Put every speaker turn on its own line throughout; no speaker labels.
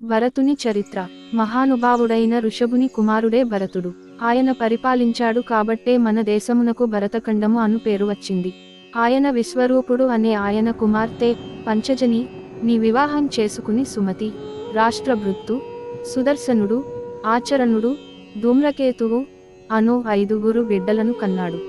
భరతుని చరిత్ర. మహానుభావుడైన ఋషభుని కుమారుడే భరతుడు. ఆయన పరిపాలించాడు కాబట్టే మన దేశమునకు భరతఖండము అను పేరు వచ్చింది. ఆయన విశ్వరూపుడు అనే ఆయన కుమార్తె పంచజని ని వివాహం చేసుకుని సుమతి, రాష్ట్రభృత్తు, సుదర్శనుడు, ఆచరణుడు, ధూమ్రకేతువు అను 5 బిడ్డలను కన్నాడు.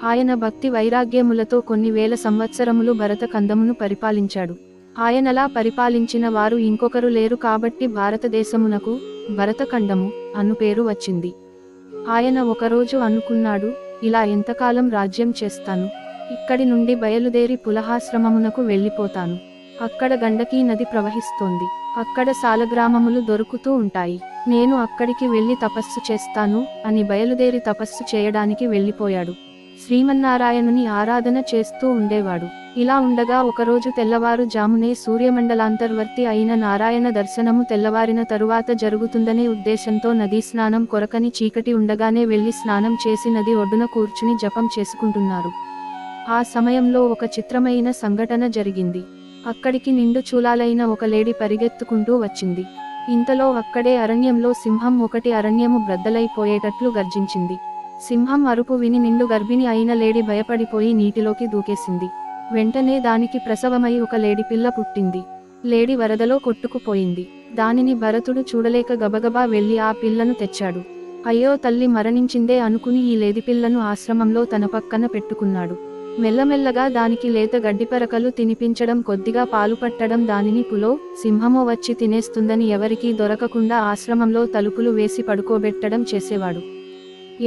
ఆయన భక్తి వైరాగ్యములతో కొన్ని వేల సంవత్సరములు భరతఖండమును పరిపాలించాడు. ఆయనలా పరిపాలించిన వారు ఇంకొకరు లేరు కాబట్టి భారతదేశమునకు భరతఖండము అను పేరు వచ్చింది. ఆయన ఒకరోజు అనుకున్నాడు, ఇలా ఎంతకాలం రాజ్యం చేస్తాను, ఇక్కడి నుండి బయలుదేరి పులహాశ్రమమునకు వెళ్ళిపోతాను. అక్కడ గండకీ నది ప్రవహిస్తోంది, అక్కడ సాలగ్రామములు దొరుకుతూ ఉంటాయి, నేను అక్కడికి వెళ్ళి తపస్సు చేస్తాను అని బయలుదేరి తపస్సు చేయడానికి వెళ్ళిపోయాడు. శ్రీమన్నారాయణుని ఆరాధన చేస్తూ ఉండేవాడు. ఇలా ఉండగా ఒకరోజు తెల్లవారు జామునే సూర్యమండలాంతర్వర్తి అయిన నారాయణ దర్శనము తెల్లవారిన తరువాత జరుగుతుందనే ఉద్దేశంతో నదీ స్నానం కొరకని చీకటి ఉండగానే వెళ్లి స్నానం చేసి నది ఒడ్డున కూర్చుని జపం చేసుకుంటున్నారు. ఆ సమయంలో ఒక చిత్రమైన సంఘటన జరిగింది. అక్కడికి నిండు చూలాలైన ఒక లేడీ పరిగెత్తుకుంటూ వచ్చింది. ఇంతలో అక్కడే అరణ్యంలో సింహం ఒకటి అరణ్యము బ్రద్దలైపోయేటట్లు గర్జించింది. సింహం అరుపు విని నిండు గర్భిణి అయిన లేడీ భయపడిపోయి నీటిలోకి దూకేసింది. వెంటనే దానికి ప్రసవమై ఒక లేడి పిల్ల పుట్టింది. లేడి వరదలో కొట్టుకుపోయింది. దానిని భరతుడు చూడలేక గబగబా వెళ్లి ఆ పిల్లను తెచ్చాడు. అయ్యో తల్లి మరణించిందే అనుకుని ఈ లేడిపిల్లను ఆశ్రమంలో తన పక్కన పెట్టుకున్నాడు. మెల్లమెల్లగా దానికి లేత గడ్డిపరకలు తినిపించడం, కొద్దిగా పాలు పట్టడం, దానిని పులో సింహమో వచ్చి తినేస్తుందని ఎవరికీ దొరకకుండా ఆశ్రమంలో తలుపులు వేసి పడుకోబెట్టడం చేసేవాడు.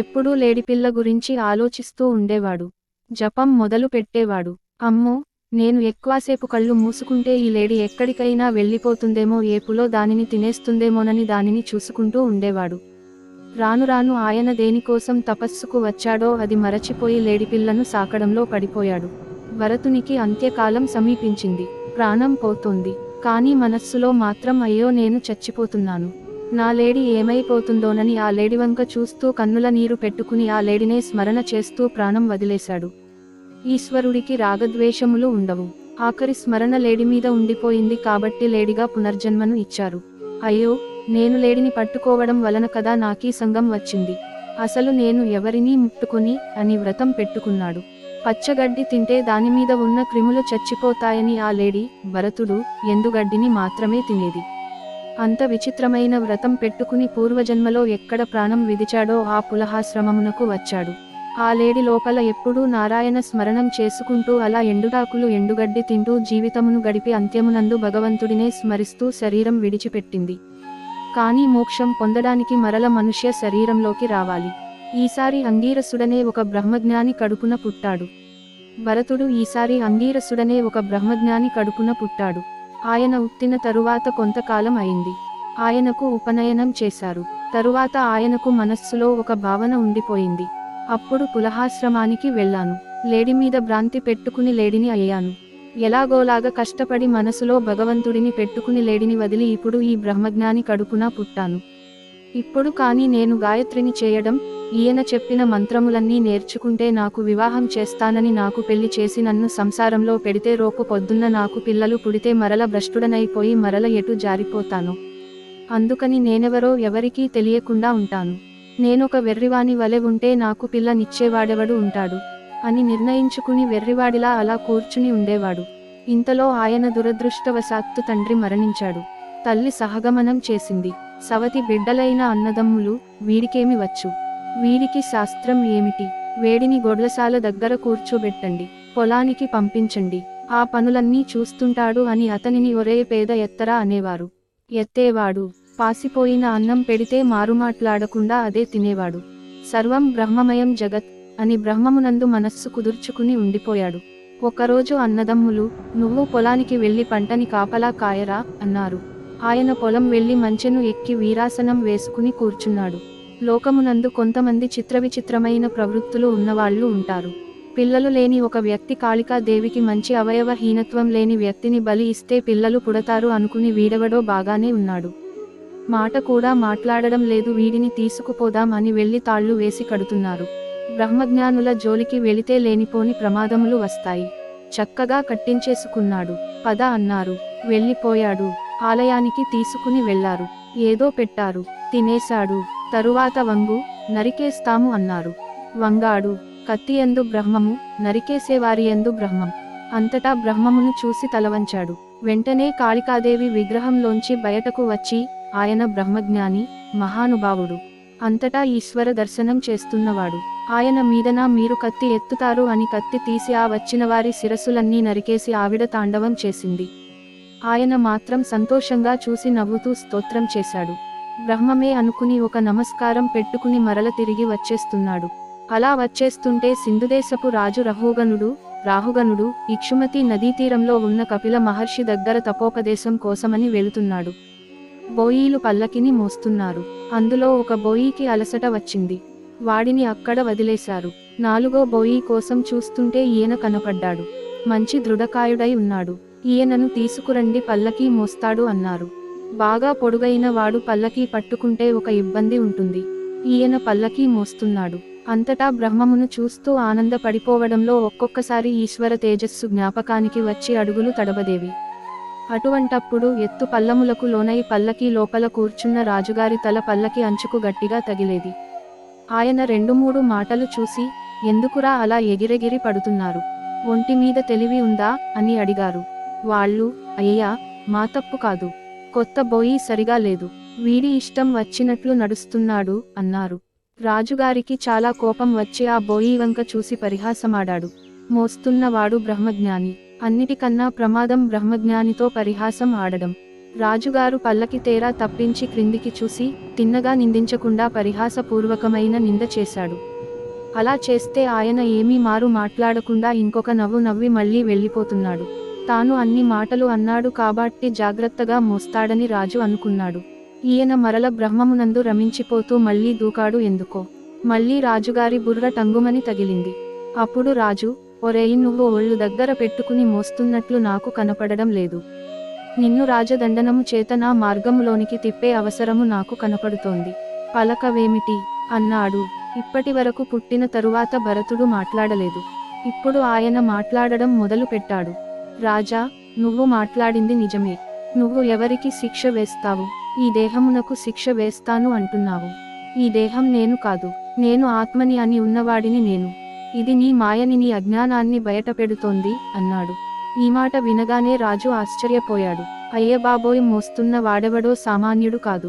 ఎప్పుడూ లేడిపిల్ల గురించి ఆలోచిస్తూ ఉండేవాడు. జపం మొదలు పెట్టేవాడు. అమ్మో, నేను ఎక్కువసేపు కళ్ళు మూసుకుంటే ఈ లేడీ ఎక్కడికైనా వెళ్ళిపోతుందేమో, ఏపులో దానిని తినేస్తుందేమోనని దానిని చూసుకుంటూ ఉండేవాడు. రాను రాను ఆయన దేనికోసం తపస్సుకు వచ్చాడో అది మరచిపోయి లేడిపిల్లను సాకడంలో పడిపోయాడు. భరతునికి అంత్యకాలం సమీపించింది. ప్రాణం పోతోంది. కానీ మనస్సులో మాత్రం అయ్యో నేను చచ్చిపోతున్నాను, నా లేడీ ఏమైపోతుందోనని ఆ లేడివంక చూస్తూ కన్నుల నీరు పెట్టుకుని ఆ లేడినే స్మరణ చేస్తూ ప్రాణం వదిలేశాడు. ఈశ్వరుడికి రాగద్వేషములు ఉండవు. ఆఖరి స్మరణ లేడి మీద ఉండిపోయింది కాబట్టి లేడిగా పునర్జన్మను ఇచ్చారు. అయ్యో, నేను లేడిని పట్టుకోవడం వలన కదా నాకీ సంగం వచ్చింది, అసలు నేను ఎవరినీ ముట్టుకొని అని వ్రతం పెట్టుకున్నాడు. పచ్చగడ్డి తింటే దానిమీద ఉన్న క్రిములు చచ్చిపోతాయని ఆ లేడీ భరతుడు ఎండుగడ్డిని మాత్రమే తినేది. అంత విచిత్రమైన వ్రతం పెట్టుకుని పూర్వజన్మలో ఎక్కడ ప్రాణం విదిచాడో ఆ పులహాశ్రమమునకు వచ్చాడు. ఆ లేడి లోపల ఎప్పుడూ నారాయణ స్మరణం చేసుకుంటూ అలా ఎండుటాకులు ఎండుగడ్డి తింటూ జీవితమును గడిపి అంత్యమునందు భగవంతుడినే స్మరిస్తూ శరీరం విడిచిపెట్టింది. కానీ మోక్షం పొందడానికి మరల మనుష్య శరీరంలోకి రావాలి. ఈసారి అంగీరసుడనే ఒక బ్రహ్మజ్ఞాని కడుపున పుట్టాడు. భరతుడు ఈసారి అంగీరసుడనే ఒక బ్రహ్మజ్ఞాని కడుపున పుట్టాడు. ఆయన ఉట్టిన తరువాత కొంతకాలం అయింది. ఆయనకు ఉపనయనం చేశారు. తరువాత ఆయనకు మనస్సులో ఒక భావన ఉండిపోయింది. అప్పుడు పులహాశ్రమానికి వెళ్ళాను. లేడి మీద భ్రాంతి పెట్టుకుని లేడిని అయ్యాను. ఎలాగోలాగా కష్టపడి మనసులో భగవంతుడిని పెట్టుకుని లేడిని వదిలి ఇప్పుడు ఈ బ్రహ్మజ్ఞాని కడుపున పుట్టాను. ఇప్పుడు కానీ నేను గాయత్రిని చేయడం, ఈయన చెప్పిన మంత్రములన్నీ నేర్చుకుంటే నాకు వివాహం చేస్తానని నాకు పెళ్లి చేసి నన్ను సంసారంలో పెడితే రేపు పొద్దున్న నాకు పిల్లలు పుడితే మరల భ్రష్టుడనైపోయి మరల ఎటు జారిపోతాను. అందుకని నేనెవరో ఎవరికీ తెలియకుండా ఉంటాను. నేనొక వెర్రివాని వలె ఉంటే నాకు పిల్ల నిచ్చేవాడెవడు ఉంటాడు అని నిర్ణయించుకుని వెర్రివాడిలా అలా కూర్చుని ఉండేవాడు. ఇంతలో ఆయన దురదృష్టవశాత్తు తండ్రి మరణించాడు. తల్లి సహగమనం చేసింది. సవతి బిడ్డలైన అన్నదమ్ములు, వీడికేమి వచ్చు, వీడికి శాస్త్రం ఏమిటి, వేడిని గొడ్లసాల దగ్గర కూర్చోబెట్టండి, పొలానికి పంపించండి, ఆ పనులన్నీ చూస్తుంటాడు అని అతనిని ఒరే పేద ఎత్తరా అనేవారు. ఎత్తేవాడు. పాసిపోయిన అన్నం పెడితే మారుమాట్లాడకుండా అదే తినేవాడు. సర్వం బ్రహ్మమయం జగత్ అని బ్రహ్మమునందు మనస్సు కుదుర్చుకుని ఉండిపోయాడు. ఒకరోజు అన్నదమ్ములు, నువ్వు పొలానికి వెళ్ళి పంటని కాపలా కాయరా అన్నారు. ఆయన పొలం వెళ్ళి మంచెను ఎక్కి వీరాసనం వేసుకుని కూర్చున్నాడు. లోకమునందు కొంతమంది చిత్రవిచిత్రమైన ప్రవృత్తులు ఉన్నవాళ్లు ఉంటారు. పిల్లలు లేని ఒక వ్యక్తి కాళికాదేవికి మంచి అవయవ హీనత్వం లేని వ్యక్తిని బలి ఇస్తే పిల్లలు పుడతారు అనుకుని వీడెవడో బాగానే ఉన్నాడు. మాట కూడా మాట్లాడడం లేదు, వీడిని తీసుకుపోదాం అని వెళ్ళి తాళ్లు వేసి కడుతున్నారు. బ్రహ్మజ్ఞానుల జోలికి వెళితే లేనిపోని ప్రమాదములు వస్తాయి. చక్కగా కట్టించేసుకున్నాడు. పద అన్నారు. వెళ్ళిపోయాడు. ఆలయానికి తీసుకుని వెళ్లారు. ఏదో పెట్టారు, తినేశాడు. తరువాత వంగు, నరికేస్తాము అన్నారు. వంగాడు. కత్తియందు బ్రహ్మము, నరికేసేవారియందు బ్రహ్మం. అంతటా బ్రహ్మమును చూసి తలవంచాడు. వెంటనే కాళికాదేవి విగ్రహంలోంచి బయటకు వచ్చి, ఆయన బ్రహ్మజ్ఞాని, మహానుభావుడు, అంతటా ఈశ్వర దర్శనం చేస్తున్నవాడు. ఆయన మీదన మీరు కత్తి ఎత్తుతారు అని కత్తి తీసి ఆ వచ్చినవారి శిరస్సులన్నీ నరికేసి ఆవిడ తాండవం చేసింది. ఆయన మాత్రం సంతోషంగా చూసి నవ్వుతూ స్తోత్రం చేశాడు. బ్రహ్మమే అనుకుని ఒక నమస్కారం పెట్టుకుని మరల తిరిగి వచ్చేస్తున్నాడు. అలా వచ్చేస్తుంటే సింధుదేశపు రాజు రాహుగనుడు ఇక్షుమతి నదీతీరంలో ఉన్న కపిల మహర్షి దగ్గర తపోపదేశం కోసమని వెళుతున్నాడు. బోయీలు పల్లకిని మోస్తున్నారు. అందులో ఒక బోయీకి అలసట వచ్చింది. వాడిని అక్కడ వదిలేశారు. 4వ బోయీ కోసం చూస్తుంటే ఈయన కనపడ్డాడు. మంచి దృఢకాయుడై ఉన్నాడు. ఈయనను తీసుకురండి, పల్లకీ మోస్తాడు అన్నారు. బాగా పొడుగైన వాడు పల్లకీ పట్టుకుంటే ఒక ఇబ్బంది ఉంటుంది. ఈయన పల్లకీ మోస్తున్నాడు. అంతటా బ్రహ్మమును చూస్తూ ఆనందపడిపోవడంలో ఒక్కొక్కసారి ఈశ్వర తేజస్సు జ్ఞాపకానికి వచ్చి అడుగులు తడబదేవి. అటువంటప్పుడు ఎత్తు పల్లములకు లోనై పల్లకీ లోపల కూర్చున్న రాజుగారి తల పల్లకి అంచుకు గట్టిగా తగిలేది. ఆయన 2-3 మాటలు చూసి, ఎందుకురా అలా ఎగిరెగిరి పడుతున్నారు? ఒంటిమీద తెలివి ఉందా అని అడిగారు. వాళ్ళు, అయ్యా, మా తప్పు కాదు. కొత్త బోయి సరిగా లేదు. వీడి ఇష్టం వచ్చినట్లు నడుస్తున్నాడు అన్నారు. రాజుగారికి చాలా కోపం వచ్చి ఆ బోయి వంక చూసి పరిహాసమాడాడు. మోస్తున్నవాడు బ్రహ్మజ్ఞాని. అన్నిటికన్నా ప్రమాదం బ్రహ్మజ్ఞానితో పరిహాసం ఆడడం. రాజుగారు పల్లకి తేరా తప్పించి క్రిందికి చూసి, తిన్నగా నిందించకుండా పరిహాసపూర్వకమైన నింద చేశాడు. అలా చేస్తే ఆయన ఏమీ మారు మాట్లాడకుండా ఇంకొక నవ్వు నవ్వి మళ్ళీ వెళ్ళిపోతున్నాడు. తాను అన్ని మాటలు అన్నాడు కాబట్టి జాగ్రత్తగా మోస్తాడని రాజు అనుకున్నాడు. ఈయన మరల బ్రహ్మమునందు రమించిపోతూ మళ్ళీ దూకాడు. ఎందుకో మళ్ళీ రాజుగారి బుర్ర టంగుమని తగిలింది. అప్పుడు రాజు, ఒరేయ్, నువ్వు ఒళ్ళు దగ్గర పెట్టుకుని మోస్తున్నట్లు నాకు కనపడడం లేదు. నిన్ను రాజదండనము చేత నా మార్గములోనికి తిప్పే అవసరము నాకు కనపడుతోంది. పలకవేమిటి అన్నాడు. ఇప్పటివరకు పుట్టిన తరువాత భరతుడు మాట్లాడలేదు. ఇప్పుడు ఆయన మాట్లాడడం మొదలు పెట్టాడు. రాజా, నువ్వు మాట్లాడింది నిజమే. నువ్వు ఎవరికి శిక్ష వేస్తావు? ఈ దేహమునకు శిక్ష వేస్తాను అంటున్నావు. ఈ దేహం నేను కాదు, నేను ఆత్మని అని ఉన్నవాడిని నేను. ఇది నీ మాయని, నీ అజ్ఞానాన్ని బయటపెడుతోంది అన్నాడు. ఈ మాట వినగానే రాజు ఆశ్చర్యపోయాడు. అయ్యబాబోయ్, మోస్తున్న వాడెవడో సామాన్యుడు కాదు,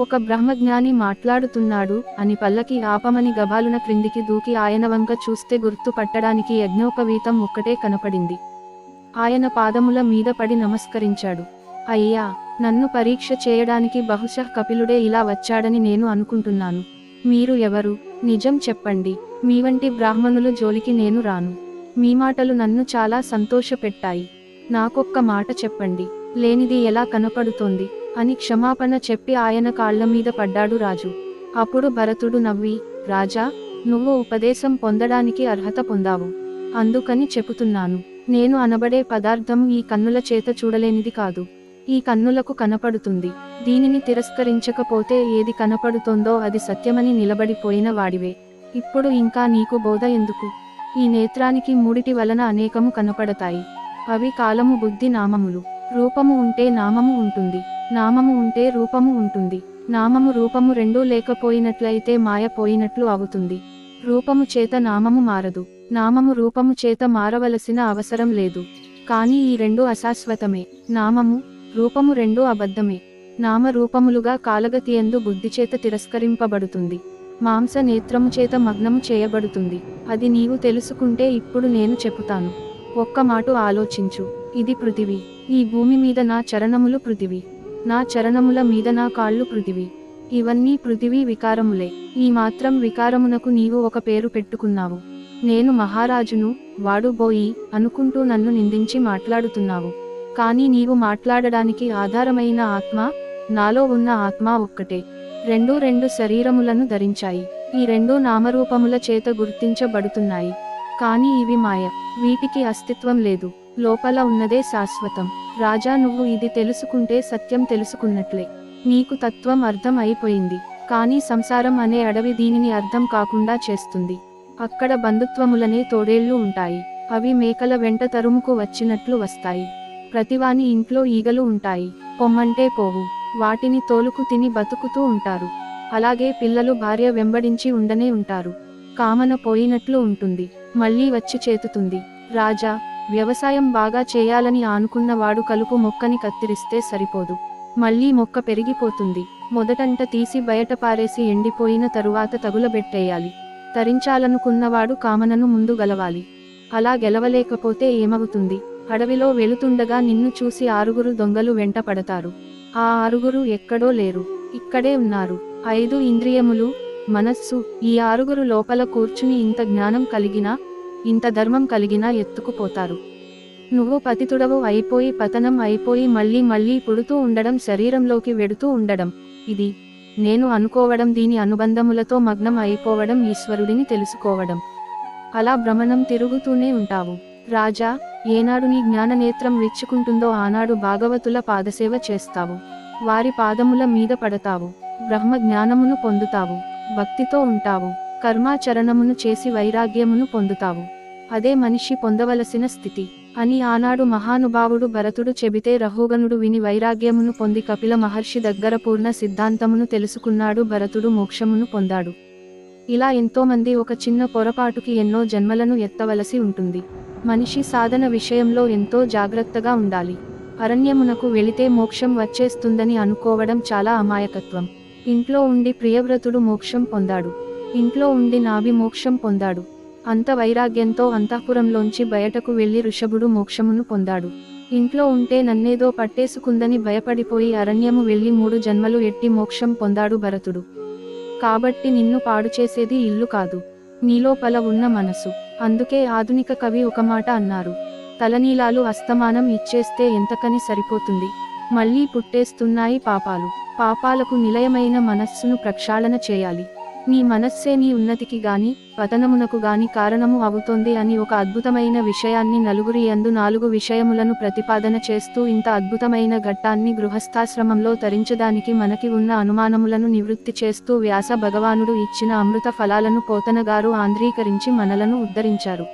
ఒక బ్రహ్మజ్ఞాని మాట్లాడుతున్నాడు అని పల్లకి ఆపమని గబాలున క్రిందికి దూకి ఆయన వంక చూస్తే గుర్తు పట్టడానికి యజ్ఞోపవీతం ఒక్కటే కనపడింది. ఆయన పాదముల మీద పడి నమస్కరించాడు. అయ్యా, నన్ను పరీక్ష చేయడానికి బహుశః కపిలుడే ఇలా వచ్చాడని నేను అనుకుంటున్నాను. మీరు ఎవరు? నిజం చెప్పండి. మీ వంటి బ్రాహ్మణులు జోలికి నేను రాను. మీ మాటలు నన్ను చాలా సంతోషపెట్టాయి. నాకొక్క మాట చెప్పండి, లేనిది ఎలా కనపడుతోంది అని క్షమాపణ చెప్పి ఆయన కాళ్ల మీద పడ్డాడు రాజు. అప్పుడు భరతుడు నవ్వి, రాజా, నువ్వు ఉపదేశం పొందడానికి అర్హత పొందావు. అందుకని చెబుతున్నాను. నేను అనబడే పదార్థం ఈ కన్నుల చేత చూడలేనిది కాదు. ఈ కన్నులకు కనపడుతుంది. దీనిని తిరస్కరించకపోతే ఏది కనపడుతోందో అది సత్యమని నిలబడిపోయిన వాడివే. ఇప్పుడు ఇంకా నీకు బోధ ఎందుకు? ఈ నేత్రానికి మూడిటి వలన అనేకము కనపడతాయి. అవి కాలము, బుద్ధి, నామములు. రూపము ఉంటే నామము ఉంటుంది, నామము ఉంటే రూపము ఉంటుంది. నామము రూపము రెండూ లేకపోయినట్లయితే మాయ పోయినట్లు అవుతుంది. రూపము చేత నామము మారదు, నామము రూపము చేత మారవలసిన అవసరం లేదు. కానీ ఈ రెండు అశాశ్వతమే. నామము, రూపము రెండూ అబద్ధమే. నామ రూపములుగా కాలగతియందు బుద్ధిచేత తిరస్కరింపబడుతుంది, మాంస నేత్రము చేత మగ్నము చేయబడుతుంది. అది నీవు తెలుసుకుంటే ఇప్పుడు నేను చెబుతాను. ఒక్క మాట ఆలోచించు. ఇది పృథివీ. ఈ భూమి మీద నా చరణములు పృథివీ, నా చరణముల మీద నా కాళ్ళు పృథివీ. ఇవన్నీ పృథివీ వికారములే. ఈ మాత్రం వికారమునకు నీవు ఒక పేరు పెట్టుకున్నావు. నేను మహారాజును, వాడు బోయి అనుకుంటూ నన్ను నిందించి మాట్లాడుతున్నావు. కానీ నీవు మాట్లాడడానికి ఆధారమైన ఆత్మ, నాలో ఉన్న ఆత్మ ఒక్కటే. రెండు శరీరములను ధరించాయి. ఈ రెండు నామరూపముల చేత గుర్తించబడుతున్నాయి. కానీ ఇవి మాయ, వీటికి అస్తిత్వం లేదు. లోపల ఉన్నదే శాశ్వతం. రాజా, నువ్వు ఇది తెలుసుకుంటే సత్యం తెలుసుకున్నట్లే. నీకు తత్వం అర్థం అయిపోయింది. కానీ సంసారం అనే అడవి దీనిని అర్థం కాకుండా చేస్తుంది. అక్కడ బంధుత్వములనే తోడేళ్లు ఉంటాయి. అవి మేకల వెంట తరుముకు వచ్చినట్లు వస్తాయి. ప్రతివాని ఇంట్లో ఈగలు ఉంటాయి. పొమ్మంటే పోవు. వాటిని తోలుకు తిని బతుకుతూ ఉంటారు. అలాగే పిల్లలు భార్య వెంబడించి ఉండనే ఉంటారు. కామన పోయినట్లు ఉంటుంది, మళ్ళీ వచ్చి చేతుతుంది. రాజా, వ్యవసాయం బాగా చేయాలని ఆనుకున్నవాడు కలుపు మొక్కని కత్తిరిస్తే సరిపోదు, మళ్ళీ మొక్క పెరిగిపోతుంది. మొదటంట తీసి బయట పారేసి ఎండిపోయిన తరువాత తగులబెట్టేయాలి. తరించాలనుకున్నవాడు కామనను ముందు గెలవాలి. అలా గెలవలేకపోతే ఏమవుతుంది? అడవిలో వెళుతుండగా నిన్ను చూసి 6 దొంగలు వెంట పడతారు. ఆ 6 ఎక్కడో లేరు, ఇక్కడే ఉన్నారు. 5 ఇంద్రియములు, మనస్సు, ఈ 6 లోపల కూర్చుని ఇంత జ్ఞానం కలిగినా, ఇంత ధర్మం కలిగినా ఎత్తుకుపోతారు. నువ్వు పతితుడవు అయిపోయి పతనం అయిపోయి మళ్ళీ మళ్ళీ పుడుతూ ఉండడం, శరీరంలోకి వెడుతూ ఉండడం, ఇది నేను అనుకోవడం, దీని అనుబంధములతో మగ్నం అయిపోవడం, ఈశ్వరుడిని తెలుసుకోవడం. అలా భ్రమణం తిరుగుతూనే ఉంటావు. రాజా, ఏనాడు నీ జ్ఞాననేత్రం విచ్చుకుంటుందో ఆనాడు భాగవతుల పాదసేవ చేస్తావు. వారి పాదముల మీద పడతావు. బ్రహ్మ జ్ఞానమును పొందుతావు. భక్తితో ఉంటావు. కర్మాచరణమును చేసి వైరాగ్యమును పొందుతావు. అదే మనిషి పొందవలసిన స్థితి అని ఆనాడు మహానుభావుడు భరతుడు చెబితే రహోగనుడు విని వైరాగ్యమును పొంది కపిల మహర్షి దగ్గర పూర్ణ సిద్ధాంతమును తెలుసుకున్నాడు. భరతుడు మోక్షమును పొందాడు. ఇలా ఎంతోమంది ఒక చిన్న పొరపాటుకి ఎన్నో జన్మలను ఎత్తవలసి ఉంటుంది. మనిషి సాధన విషయంలో ఎంతో జాగ్రత్తగా ఉండాలి. అరణ్యమునకు వెళితే మోక్షం వచ్చేస్తుందని అనుకోవడం చాలా అమాయకత్వం. ఇంట్లో ఉండి ప్రియవ్రతుడు మోక్షం పొందాడు. ఇంట్లో ఉండి నాభి మోక్షం పొందాడు. అంత వైరాగ్యంతో అంతఃపురంలోంచి బయటకు వెళ్లి ఋషభుడు మోక్షమును పొందాడు. ఇంట్లో ఉంటే నన్నేదో పట్టేసుకుందని భయపడిపోయి అరణ్యము వెళ్లి 3 జన్మలు ఎట్టి మోక్షం పొందాడు భరతుడు. కాబట్టి నిన్ను పాడుచేసేది ఇల్లు కాదు, నీలోపల ఉన్న మనసు. అందుకే ఆధునిక కవి ఒక మాట అన్నారు, తలనీలాలు అస్తమానం ఇచ్చేస్తే ఎంతకని సరిపోతుంది, మళ్ళీ పుట్టేస్తున్నాయి పాపాలు. పాపాలకు నిలయమైన మనస్సును ప్రక్షాళన చేయాలి. నీ మనస్సే నీ ఉన్నతికి గాని పతనమునకు గాని కారణము అవుతోంది అని ఒక అద్భుతమైన విషయాన్ని నలుగురి యందు 4 విషయములను ప్రతిపాదన చేస్తూ ఇంత అద్భుతమైన ఘట్టాన్ని గృహస్థాశ్రమంలో తరించడానికి మనకి ఉన్న అనుమానములను నివృత్తి చేస్తూ వ్యాస భగవానుడు ఇచ్చిన అమృత ఫలాలను పోతనగారు ఆంధ్రీకరించి మనలను ఉద్ధరించారు.